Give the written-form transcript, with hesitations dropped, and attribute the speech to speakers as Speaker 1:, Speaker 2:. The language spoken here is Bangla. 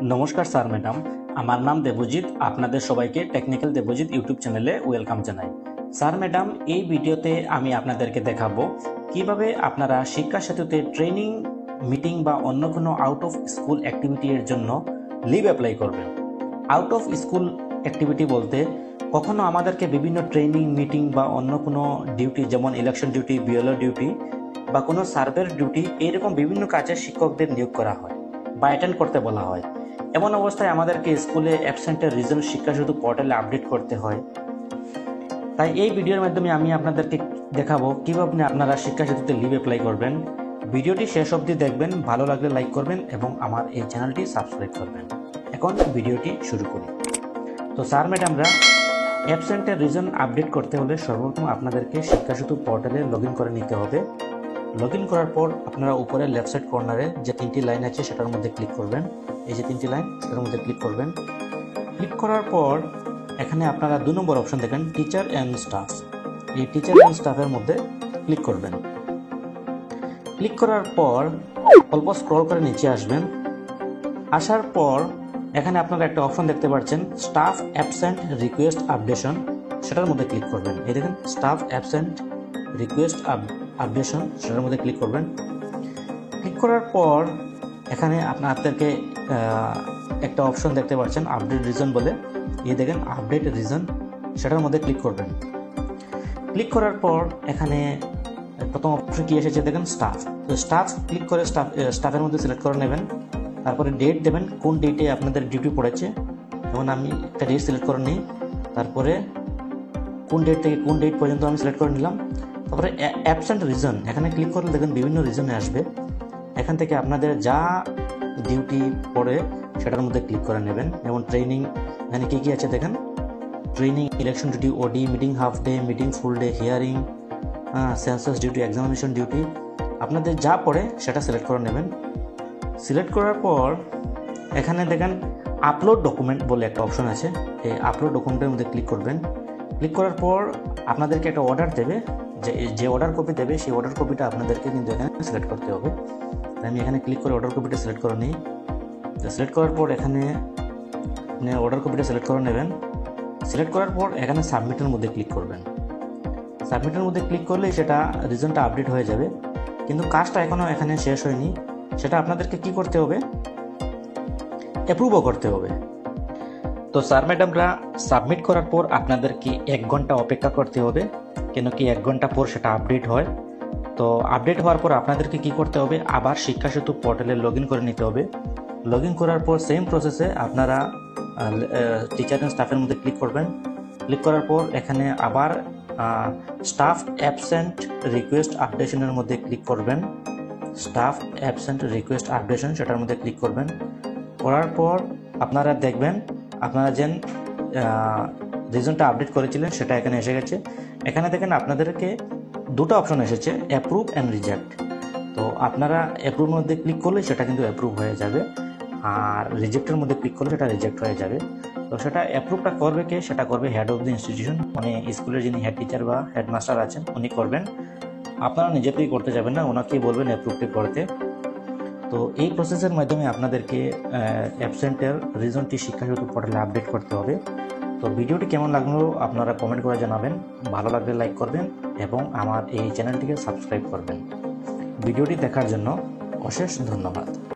Speaker 1: নমস্কার স্যার ম্যাডাম, আমার নাম দেবজিৎ। আপনাদের সবাইকে টেকনিক্যাল দেবজিৎ ইউটিউব চ্যানেলে ওয়েলকাম জানাই। স্যার ম্যাডাম, এই ভিডিওতে আমি আপনাদেরকে দেখাবো কিভাবে আপনারা শিক্ষা সেতুতে ট্রেনিং, মিটিং বা অন্য কোনো আউট অফ স্কুল অ্যাক্টিভিটি এর জন্য লিভ অ্যাপ্লাই করবেন। আউট অফ স্কুল অ্যাক্টিভিটি বলতে কখনো আমাদেরকে বিভিন্ন ট্রেনিং, মিটিং বা অন্য কোনো ডিউটি, যেমন ইলেকশন ডিউটি, বিএলও ডিউটি বা কোনো সার্ভের ডিউটি, এইরকম বিভিন্ন কাজে শিক্ষকদের নিয়োগ করা হয় বা অ্যাটেন্ড করতে বলা হয়। এমন অবস্থায় আমাদেরকে স্কুলে অ্যাবসেন্টের রিজন শিক্ষা সেতু পোর্টালে আপডেট করতে হয়। তাই এই ভিডিওর মাধ্যমে আমি আপনাদেরকে দেখাবো কীভাবে আপনারা শিক্ষা সেতুতে লিভ অ্যাপ্লাই করবেন। ভিডিওটি শেষ অবধি দেখবেন, ভালো লাগলে লাইক করবেন এবং আমার এই চ্যানেলটি সাবস্ক্রাইব করবেন। এখন ভিডিওটি শুরু করি। তো স্যার ম্যাডামরা, অ্যাবসেন্টের রিজন আপডেট করতে হলে সর্বপ্রথম আপনাদেরকে শিক্ষা সেতু পোর্টালে লগ ইন করে নিতে হবে। লগ ইন করার পর আপনারা উপরে লেফট সাইড কর্নারে যে তিনটি লাইন আছে সেটার মধ্যে ক্লিক করবেন। এই যে তিনটি লাইন, সেটার মধ্যে ক্লিক করবেন। ক্লিক করার পর এখানে আপনারা 2 নম্বর অপশন দেখেন, টিচার অ্যান্ড স্টাফ। এই টিচার অ্যান্ড স্টাফের মধ্যে ক্লিক করবেন। ক্লিক করার পর অল্প স্ক্রল করে নিচে আসবেন। আসার পর এখানে আপনারা একটা অপশন দেখতে পাচ্ছেন, স্টাফ অ্যাবসেন্ট রিকোয়েস্ট আপডেশন। সেটার মধ্যে ক্লিক করবেন। এই দেখেন, স্টাফ অ্যাবসেন্ট রিকোয়েস্ট আপডেশন, সেটার মধ্যে ক্লিক করবেন। ক্লিক করার পর এখানে আপনাদেরকে একটা অপশন দেখতে পাচ্ছেন, আপডেট রিজন বলে। এই দেখেন, আপডেট রিজন, সেটার মধ্যে ক্লিক করবেন। ক্লিক করার পর এখানে প্রথম অপশন কি এসেছে দেখেন, স্টাফ। তো স্টাফ ক্লিক করে স্টাফের মধ্যে সিলেক্ট করে নেবেন। তারপরে ডেট দেবেন, কোন ডেটে আপনাদের ডিউটি পড়েছে। যেমন আমি একটা ডেট সিলেক্ট করে নিই। তারপরে কোন ডেট থেকে কোন ডেট পর্যন্ত আমি সিলেক্ট করে নিলাম। তারপরে অ্যাবসেন্ট রিজন, এখানে ক্লিক করলে দেখেন বিভিন্ন রিজনে আসবে। এখান থেকে আপনাদের যা ডিউটি পড়ে সেটার মধ্যে ক্লিক করে নেবেন। যেমন ট্রেনিং, এখানে কী কী আছে দেখেন, training, election duty, OD, meeting half day, meeting full day, hearing, census duty, examination duty, আপনাদের যা পড়ে সেটা সিলেক্ট করে নেবেন। সিলেক্ট করার পর এখানে দেখেন আপলোড ডকুমেন্ট বলে একটা অপশন আছে। এই আপলোড ডকুমেন্টের মধ্যে ক্লিক করবেন। ক্লিক করার পর আপনাদেরকে একটা অর্ডার দেবে, যে অর্ডার কপি দেবে সেই অর্ডার কপিটা আপনাদেরকে কিন্তু এখানে সিলেক্ট করতে হবে। আমি এখানে ক্লিক করে অর্ডার কপিটা সিলেক্ট করে নিই। তো সিলেক্ট করার পর এখানে আপনি অর্ডার কপিটা সিলেক্ট করে নেবেন। সিলেক্ট করার পর এখানে সাবমিটের মধ্যে ক্লিক করবেন। সাবমিটের মধ্যে ক্লিক করলেই সেটা রিজনটা আপডেট হয়ে যাবে। কিন্তু কাজটা এখনও এখানে শেষ হয়নি। সেটা আপনাদেরকে কি করতে হবে, অ্যাপ্রুভও করতে হবে। তো স্যার ম্যাডামরা, সাবমিট করার পর আপনাদেরকে 1 ঘন্টা অপেক্ষা করতে হবে, কেন কি 1 ঘন্টা পর সেটা আপডেট হয়। তো আপডেট হওয়ার পর আপনাদেরকে কি করতে হবে, আবার শিক্ষা সেতু পোর্টালে লগ ইন করে নিতে হবে। লগ ইন করার পর সেম প্রসেসে আপনারা টিচার অ্যান্ড স্টাফের মধ্যে ক্লিক করবেন। ক্লিক করার পর এখানে আবার স্টাফ অ্যাবসেন্ট রিকোয়েস্ট আপডেশনের মধ্যে ক্লিক করবেন। স্টাফ অ্যাবসেন্ট রিকোয়েস্ট আপডেশন, সেটার মধ্যে ক্লিক করবেন। করার পর আপনারা দেখবেন আপনারা যেন রিজনটা আপডেট করেছিলেন সেটা এখানে এসে গেছে। এখানে দেখেন আপনাদেরকে 2টা অপশন এসেছে, অ্যাপ্রুভ অ্যান্ড রিজেক্ট। তো আপনারা অ্যাপ্রুভ মধ্যে ক্লিক করলে সেটা কিন্তু অ্যাপ্রুভ হয়ে যাবে, আর রিজেক্টের মধ্যে ক্লিক করলে সেটা রিজেক্ট হয়ে যাবে। তো সেটা অ্যাপ্রুভটা করবে কে, সেটা করবে হেড অফ দ্য ইনস্টিটিউশন, মানে স্কুলের যিনি হেড টিচার বা হেডমাস্টার আছেন উনি করবেন। আপনারা নিজেতেই করতে যাবেন না, ওনাকেই বলবেন অ্যাপ্রুভটি করতে। তো এই প্রসেসের মাধ্যমে আপনাদেরকে অ্যাবসেন্টের রিজনটি শিক্ষা সেতু পোর্টালে আপডেট করতে হবে। তো ভিডিওটি কেমন লাগলো আপনারা কমেন্ট করে জানাবেন, ভালো লাগলে লাইক করবেন এবং আমার এই চ্যানেলটিকে সাবস্ক্রাইব করবেন। ভিডিওটি দেখার জন্য অশেষ ধন্যবাদ।